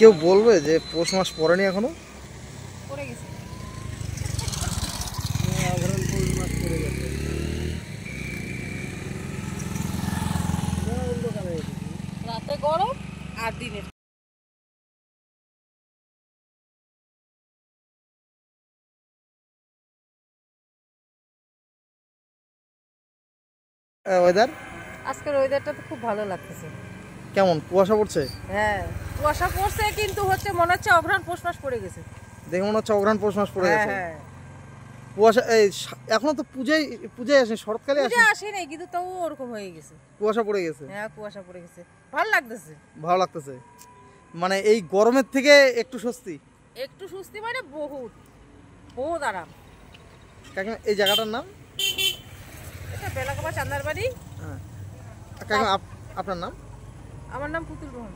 কেউ বলবে যে পৌষ মাস পড়েনি এখনো? পড়ে গেছে। অঘ্রাণ পৌষ মাস পড়ে গেছে। রাতে গরম আর দিনে ওয়েদার আজকের ওয়েদারটা তো খুব ভালো লাগতেছে। কেমন কুয়াশা পড়ছে? হ্যাঁ কুয়াশা পড়ছে, কিন্তু হচ্ছে মনে হচ্ছে অঘ্রাণ পৌষ মাস পড়ে গেছে। দেখে মনে হচ্ছে অঘ্রাণ পৌষ মাস পড়ে হ্যাঁ গেছে। হ্যাঁ কুয়াশা এই এখনো তো পূজায় আসেনি, শরৎকালে পূজা আসে। আসে নাই, কিন্তু তাও ওরকম হয়ে গেছে। কুয়াশা পড়ে গেছে। হ্যাঁ কুয়াশা পড়ে গেছে, ভালো লাগতেছে। ভালো লাগতেছে, মানে এই গরমের থেকে একটু স্বস্তি। একটু সুস্থি মানে বহুত বহুত আরাম। কাকিমা এই জায়গাটার নাম? এটা বেলাকাবা চান্দার বাড়ি। হ্যাঁ কাকিমা আপনার নাম? আমার নাম পুতুল মোহন।